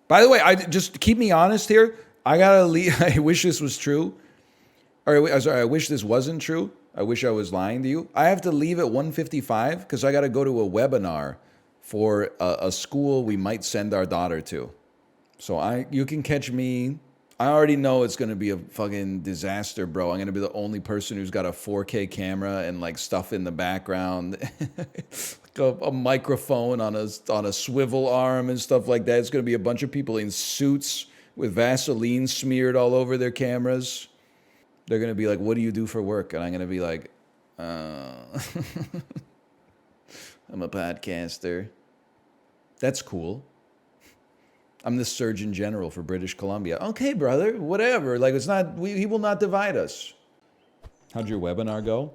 By the way, I just keep me honest here. I gotta leave. I wish this was true. Or sorry, I wish this wasn't true. I wish I was lying to you. I have to leave at 1:55 because I gotta go to a webinar for a school we might send our daughter to. So you can catch me. I already know it's gonna be a fucking disaster, bro. I'm gonna be the only person who's got a 4K camera and like stuff in the background, a microphone on a swivel arm and stuff like that. It's gonna be a bunch of people in suits with Vaseline smeared all over their cameras. They're gonna be like, "What do you do for work?" And I'm gonna be like, "I'm a podcaster." That's cool. I'm the Surgeon General for British Columbia. Okay, brother, whatever. Like, it's not, he will not divide us. How'd your webinar go?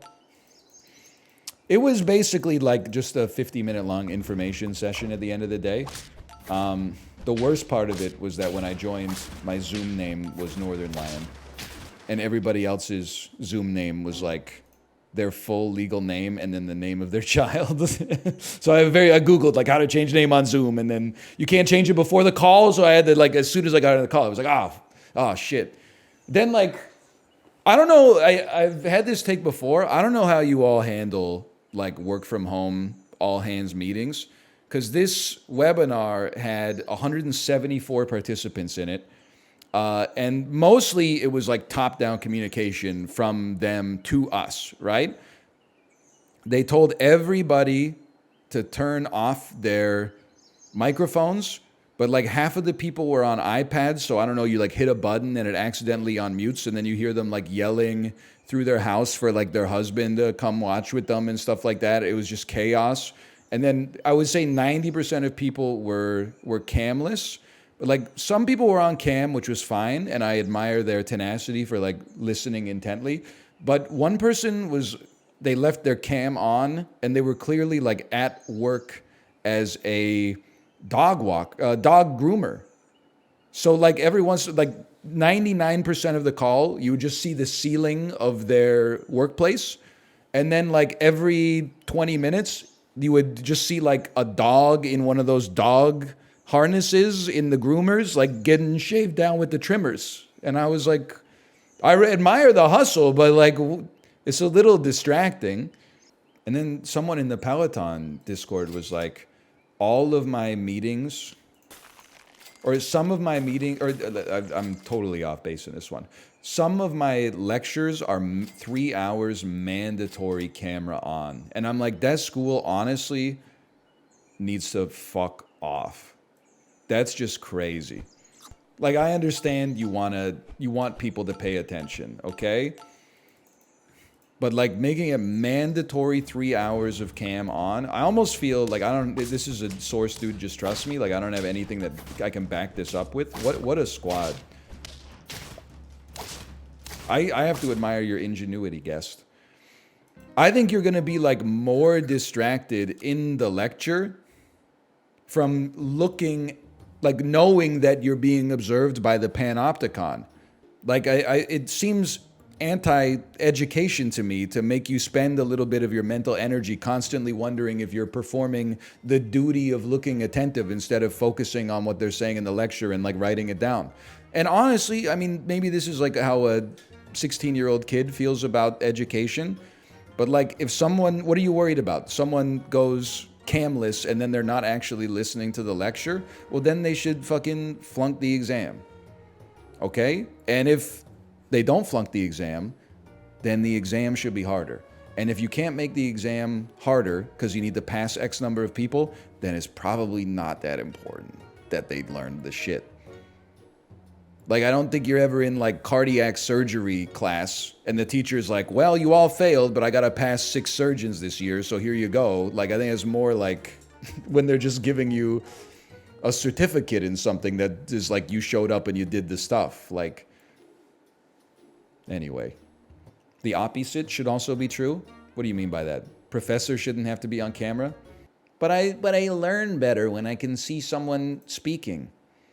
It was basically like just a 50-minute long information session at the end of the day. The worst part of it was that when I joined, my Zoom name was Northernlion. And everybody else's Zoom name was like their full legal name and then the name of their child. So I Googled like how to change name on Zoom, and then you can't change it before the call. So I had to, like, as soon as I got on the call, I was like, oh shit. Then, like, I don't know, I've had this take before. I don't know how you all handle like work from home, all hands meetings, because this webinar had 174 participants in it. And mostly it was like top-down communication from them to us, right? They told everybody to turn off their microphones, but like half of the people were on iPads, so I don't know, you like hit a button and it accidentally unmutes, and then you hear them like yelling through their house for like their husband to come watch with them and stuff like that. It was just chaos. And then I would say 90% of people were camless. Like, some people were on cam, which was fine, and I admire their tenacity for like listening intently. But one person they left their cam on, and they were clearly like at work as a dog groomer. So like every once, like 99% of the call, you would just see the ceiling of their workplace. And then like every 20 minutes, you would just see like a dog in one of those dog harnesses in the groomers, like getting shaved down with the trimmers. And I was like, I admire the hustle, but like it's a little distracting. And then someone in the Peloton Discord was like, all of my meetings, or some of my meetings, or I'm totally off base in this one. Some of my lectures are 3 hours mandatory camera on. And I'm like, that school honestly needs to fuck off. That's just crazy. Like, I understand you want people to pay attention, okay? But like making it mandatory 3 hours of cam on, I almost feel like this is a source, dude, just trust me. Like, I don't have anything that I can back this up with. What a squad. I have to admire your ingenuity, guest. I think you're gonna be like more distracted in the lecture from looking, like knowing that you're being observed by the panopticon. Like, it seems anti-education to me to make you spend a little bit of your mental energy constantly wondering if you're performing the duty of looking attentive instead of focusing on what they're saying in the lecture and like writing it down. And honestly, I mean, maybe this is like how a 16-year-old kid feels about education, but like, if someone, what are you worried about? Someone goes camless and then they're not actually listening to the lecture, well, then they should fucking flunk the exam. Okay? And if they don't flunk the exam, then the exam should be harder. And if you can't make the exam harder because you need to pass X number of people, then it's probably not that important that they learn the shit. Like, I don't think you're ever in like cardiac surgery class and the teacher's like, well, you all failed, but I gotta pass 6 surgeons this year, so here you go. Like, I think it's more like when they're just giving you a certificate in something that is like you showed up and you did the stuff. Like, anyway. The opposite should also be true? What do you mean by that? Professors shouldn't have to be on camera? But I learn better when I can see someone speaking.